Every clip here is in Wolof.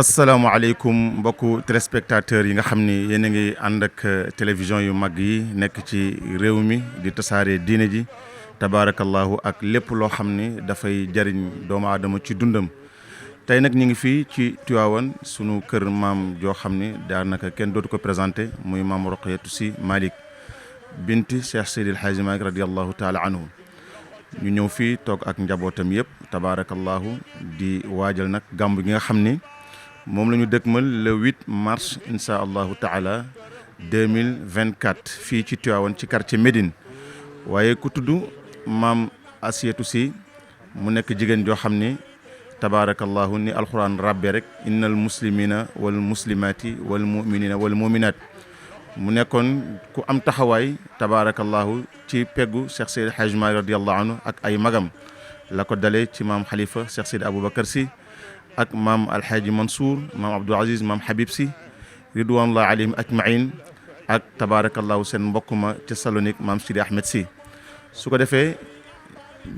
asalaamaaleykum mbokku téléspectateurs yi nga xam ni yéen a ngi ànd ak télévision yu mag yi nekk ci réew mi di tasaare diine ji tabaarakallahu ak lépp loo xam ni dafay jariñ doomu aadama ci dundam tey nag ñu ngi fii ci Tivaouane sunu kër maam joo xam ni daanaka kenn dootu ko présenté muy maam Roqayatu Sy Malick binti Cheikh Seydi El Hadji Malick radiyallahu taala anhu ñu ñëw fii toog ak njabootam yëpp tabaarakallahu di waajal nag gàmb gi nga xam ni moom la ñu dëkkmal le 8 mars incha allahu taala 2024 fii ci Tivaouane ci quartier Médine waaye ku tudd maam Asiyatu Sy mu nekk jigéen joo xam ni tabaarakallahu ni alquran rabbe rek innal muslimina wal muslimati wal muminina wal muminat mu nekkoon ku am taxawaay tabaarakallahu ci peggu Cheikh Seydi El Hadji Malick radiyallahu anhu ak ay magam la ko dalee ci maam Khalifa Cheikh Seydi Aboubacar Sy ak maam Alhaji Mansour maam Abdou Aziz maam Habib Sy ridwanullahi alayhim ajmain ak tabaarakallahu seen mbokk ma ca Salonique maam Sidi Ahmed Sy su ko defee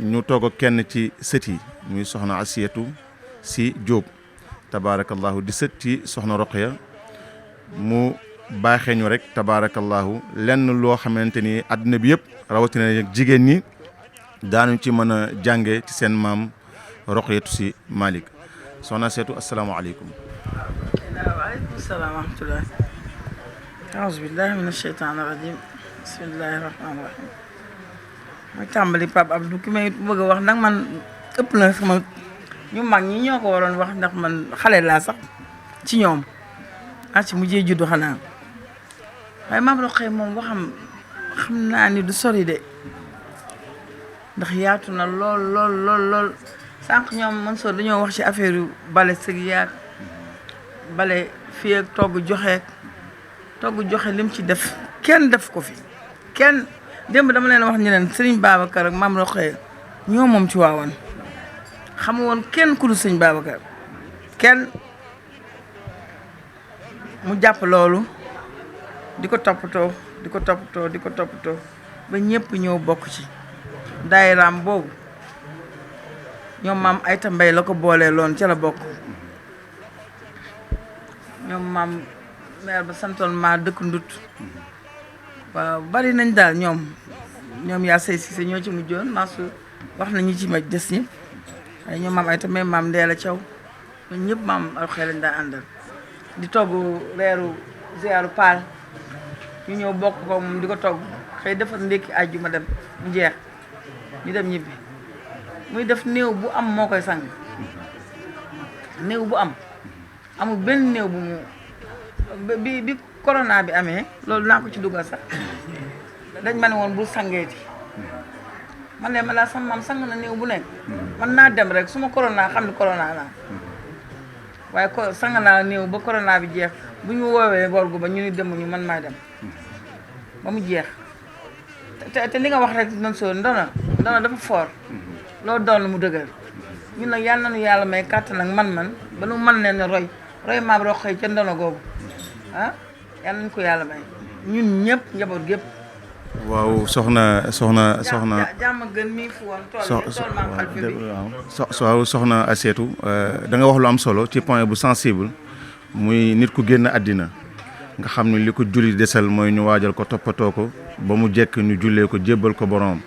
ñu toog ak kenn ci sët yi muy soxna Asiyatu Sy Diop tabaarakallahu di sët ci soxna Roqaya mu baaxee ñu rek tabaarakallahu lenn loo xamante ni àdduna bi yëpp rawatina jigéen ñi daanu ci mën a jànge ci seen maam Roqayatu Sy Malick soxna Seetu asalaamaaleykum. waaleykum salaam wa rahmatulah. aouzu billahi mina sheytaani rajim bismillahi rahmaani rahim. mooy tàmbali Pape Abdou ki may bëgg a wax nag man ëpp na sama ñu mag ñi ñoo ko waroon wax ndax man xale laa sax ci ñoom ci mujjee juddu xanaa waaye maam Roqaya moom waxam xam naa ni du sori de ndax yaatu na lool lool lool lool. sànq ñoom Mansour dañoo wax ci affaire yu bale sëg yaag bale fii ak togg joxe lim ci def kenn def ko fi kenn démb dama leen wax ñu leen Serigne Babacar ak Mame Roqaya ñoo moom ci waawoon xamu woon kenn ku dul Serigne Babacar kenn mu jàpp loolu di ko toppatoo ba ñëpp ñëw bokk ci daayiraam boobu ñoom maam Ayta Mbay la ko boolee loon ca la bokk ñoom maam maire ba santoon maa dëkk ndut waaw bari nañ daal ñoom yaa say Cissé ñoo ci mujjoon Mansour wax nañu ci maj des ñi waaye ñoom maam Ayta Mbay maam Ndeela Thiaw ñoom ñëpp maam Roqaya lañ daa àndal di togg reeru ziaru paal ñu ñëw bokk ko moom di ko togg xëy defar ndékki àjjuma dem mu jeex ñu dem ñibbi muy def néew bu am moo koy sang néew bu am amul benn néew bu mu bi corona bi amee loolu naa ko ci dugal sax dañ ma ne woon bul sangeeti man de ma laa sama maam sang na néew bu nekk man naa dem rek su ma corona xam ne corona naa waaye ko sang naa néew ba corona bi jeex bu ñu woowee borgu ba ñu ni demuñu man maay dem ba mu jeex te li nga wax rek noonu soo ndono dafa fort loolu doon mu dëgër ñun nag yàlla nañu yàlla may kàttan ak man-man ba nu mën leen roy maam Roqaya ca ndono googu yàlla nañu ko yàlla may ñun ñëpp njaboot gépp waaw soxna jàmm gën mi fu woon tool maam xalfi bi waaw soxna Asiyatu da nga wax lu am solo ci point bu sensible muy nit ku génn àddina nga xam ne li ko julli desal mooy ñu waajal ko toppatoo ko ba mu jekk ñu jullee ko jébbal ko boroom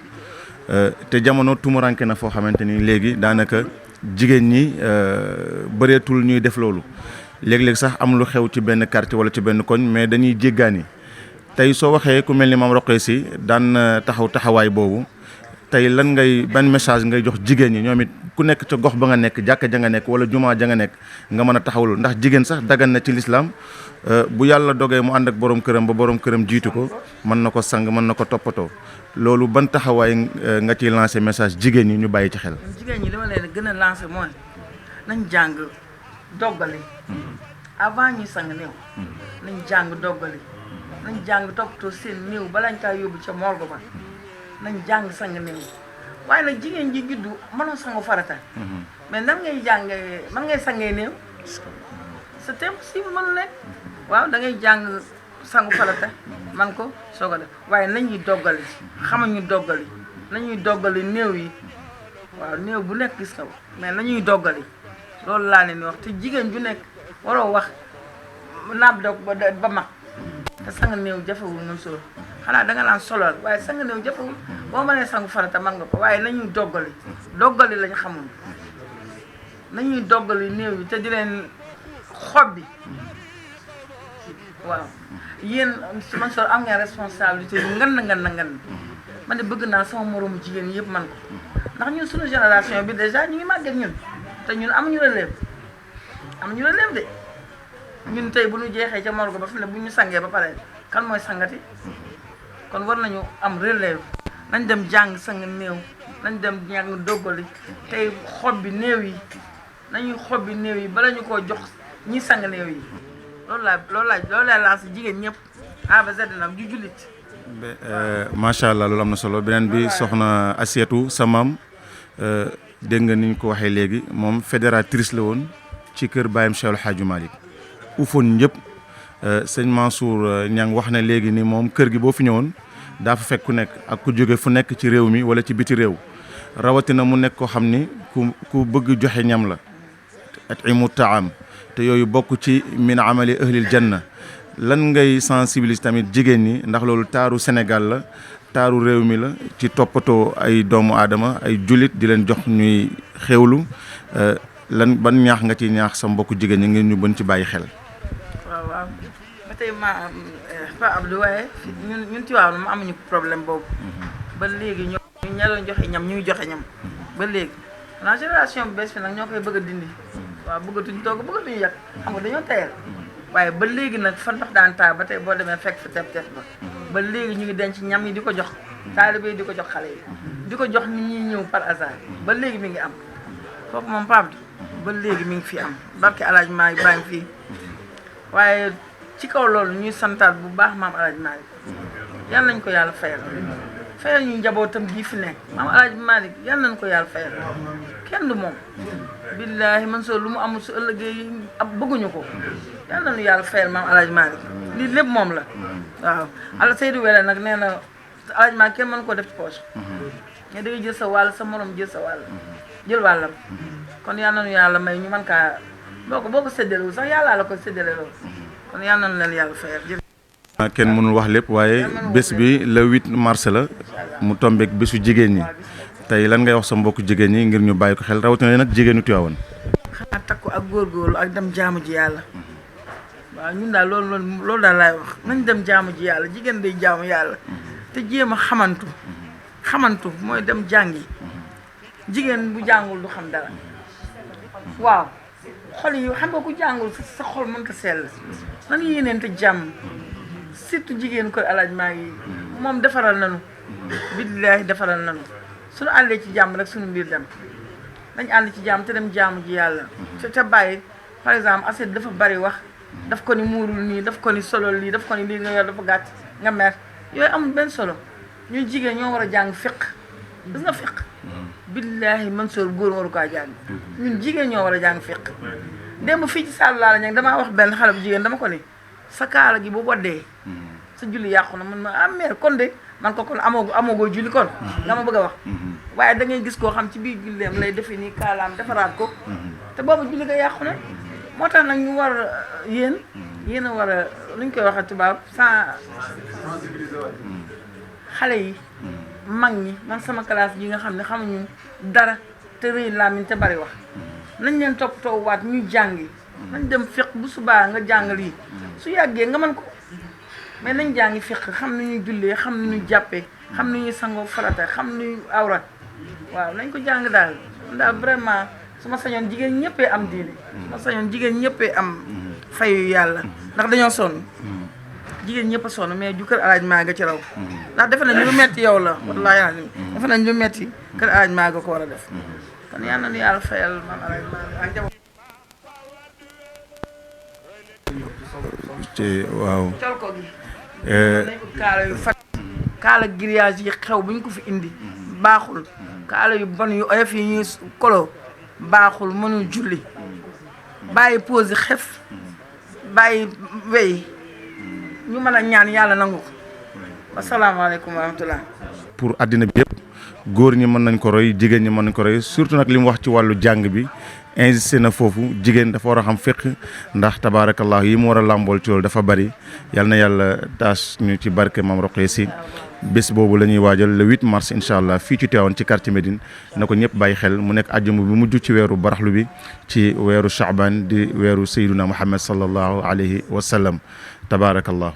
te jamono tumuranke na foo xamante ni léegi daanaka jigéen ñi bëreetul ñuy def loolu léeg-léeg sax am lu xew ci benn quartier wala ci benn koñ mais dañuy jéggaani tey soo waxee ku mel ni Mame Roqaya Sy daan taxawaay boobu tey ban message ngay jox jigéen ñi ñoom it ku nekk ca gox ba nga nekk jàkka ja nga nekk wala jumaa ja nga nekk nga mën a taxawlu ndax jigéen sax dagan na ci lislaam bu yàlla dogee mu ànd ak borom këram ba borom këram jiitu ko mën na ko sang mën na ko toppatoo loolu ban taxawaay nga ciy lancé message jigéen ñi ñu bàyyi ci xel. jigéen ñi dama leen gën a lancé mooy nañ jàng doggali avant ñuy sang néew nañ jàng doggali nañ jàng toppatoo seen néew balañ kaa yóbbu ca morgue ba nañ jàng sang néew waaye nag jigéen ji juddu mënoo sangu farata mais nan ngay jàngee man ngay sangee néew c'est impossible mënu nekk waaw da ngay jàng sangu farata man ko soog a def waaye nañuy doggali xamañu doggali nañuy doggali néew yi waaw néew bu nekk gis nga mais nañuy doggali loolu laa leen wax te jigéen ju nekk waroo wax naab doog ba mag te sang néew jafewul Mansour xanaa danga naan solal waaye sang néew jafewul boo mënee sangu farata man nga ko waaye nañuy doggali lañ xamul nañuy doggali néew yi te di leen xob bi waaw yéen Mansour am ngeen responsabilité yu ngan man de bëgg naa sama moroomu jigéen yëpp man ko ndax ñun suñu génération bi déjà ñu ngi màgget ñun te ñun amuñu relève de ñun tey bu ñu jeexee ca morgue ba fi ne bu ñu sangee ba pare kan mooy sangati kon war nañu am relève nañ dem jàng sang néew nañ dem ñàng doggali tey xob bi néew yi nañuy xob bi néew yi bala ñu koo jox ñi sang néew yi loolu laa lancé jigéen ñëpp A ba Z nag ju jullit. macha allah loolu am na solo beneen bi soxna Asietu sa maam dégg nga ni ñu ko waxee léegi moom fédératrice la woon ci kër baayam Cheikh El Hadj Malick ufoon ñëpp sëñ Mansour Niang wax na léegi ni moom kër gi boo fi ñëwoon daa fa fekk ku nekk ak ku jóge fu nekk ci réew mi wala ci biti réew rawatina mu nekk koo xam ni ku bëgg joxe ñam la atimu taam te yooyu bokk ci min amali ahlil janna lan ngay sensibiliser tamit jigéen ñi ndax loolu taaru Sénégal la taaru réew mi la ci toppatoo ay doomu aadama ay jullit di leen jox ñuy xewlu lan ban ñaax nga ci ñaax sa mbokku jigéen ñi ngeen ñu bën ci bàyyi xel. waaw ba tey Pa Abdou waaye ñun Tiwaawan ma amuñu problème boobu ba léegi ñoo ña doon joxe ñam ñuy joxe ñam ba léegi la génération bu bees fi nag ñoo koy bëgg a dindi waaw bëggatuñ togg bëggatuñu yàq xam nga dañoo tayal waaye ba léegi nag fa ndox daan taa ba tey boo demee fekk fa tef ba léegi ñu ngi denc ñam yi di ko jox taalibe yi di ko jox xale yi di ko jox nit ñi ñëw par hasard ba léegi mi ngi am kooku moom Pape ba léegi mi ngi fi am barke Alaaji Maalik baa ngi fii waaye ci kaw loolu ñuy santaat bu baax maam Alaaji Maalik yal nañ ko yàlla fayal ñu njabootam gii fi nekk maam Alaaji Maalik yal nañ ko yàlla fayal kenn du moom billaahi Mansour lu mu amul su ëllëgee ab bëgguñu ko yal nañu yàlla fayal maam Alaaji Maalik lii lépp moom la waaw ala Seydou Wele nag nee na Alaaji Maalik kenn mën koo def ci poche mais da ngay jël sa wàll sa morom jël sa wàll jël wàllam kon yal nañu yàlla may ñu mën kaa boo ko séddalewul sax yàllaa la ko séddale loolu kon yal nañu leen yàlla fayal kenn mënul wax lépp waaye bés bi le 8 mars la mu tombeek bésu jigéen ñi tey lan ngay wax sa mbokku jigéen ñi ngir ñu bàyyi ko xel rawatina nag jigéenu Tiwaawan. xanaa takku ak góorgóorlu ak dem jaamu ji yàlla waaw ñun daal loolu daal laay wax nañ dem jaamu ji yàlla jigéen day jaamu yàlla te jéem a xamantu mooy dem jàngi jigéen bu jàngul du xam dara waaw xol yi xam nga ku jàngul sa xol mënta sell nan yéeneente jàmm surtout jigéen ko Alaaji maa ngi moom defaral nañu billaahi defaral nañu suñu àndee ci jàmm rek suñu mbir dem dañ ànd ci jàmm te dem jaamu ji yàlla te bàyyi par exemple Aset dafa bari wax daf ko ni muurul nii daf ko ni solo lii daf ko ni lii nga yor dafa gàtt nga mer yooyu amul benn solo ñuy jigéen ñoo war a jàng fiq gis nga fiq billaahi Mansour góor waru kaa jàng ñun jigéen ñoo war a jàng fiq démb fii ci Saalum laa la ñag damaa wax benn xale bu jigéen dama ko ni sa kaala gi bu boddee sa julli yàqu na man ma mère kon de man ko kon amoogoo julli kon nga ma bëgg a wax waaye da ngay gis koo xam ci biir julleem lay defee nii kaalaam defaraat ko te boobu julli nga yàqu na moo tax nag ñu war yéen a war a lu ñu koy waxee tubaab xale yi mag ñi man sama classe yi nga xam ne xamuñu dara te rëy làmmiñ te bari wax nañ leen toppatoo waat ñuy jàngi nañ dem fiq bu subaa nga jàng lii su yàggee nga mën ko mais nañ jàngi fiq xam ni ñuy jullee xam ni ñuy jàppee xam ni ñuy sangoo farata xam ni ñuy awrat waaw nañ ko jàng daal vraiment su ma sañoon jigéen ñëppee am diine su ma sañoon jigéen ñëppee am fayu yàlla ndax dañoo sonn jigéen ñëpp a sonn mais ju kër Alaaji maa nga ci raw ndax defe nañ lu metti yow la wallaahi defe nañ lu metti kër Alaaji maa nga ko war a def kon yal na nu yàlla fayal maam Alaaji maa ak njaboot waaw col ko gi nañ ko kaala yu fat kaala grillage yi xew bu ñu ko fi indi baaxul kaala yu bon yu oyof yi ñuy kolo baaxul mënul julli bàyyi pose xef bàyyi wey ñu mën a ñaan yàlla nangu ko asalaamaaleykum wa rahmatulah. pour àddina bi yëpp góor ñi mën nañ ko roy jigéen ñi mën nañ ko roy surtout nag li mu wax ci wàllu jàng bi insisté na foofu jigéen dafa war a xam fiq ndax tabaarakallah yi mu war a làmbool ci loolu dafa bari yal na yàlla taas ñu ci barke Mame Rokhaya Sy bés boobu la ñuy waajal le 8 mars incha allah fii ci Tivaouane ci quartier Médine na ko ñëpp bàyyi xel mu nekk àjjuma bi mujj ci weeru baraxlu bi ci weeru Shaaban di weeru Sayyiduna Muhammad sallallahu alayhi wa sallam tabaarakallah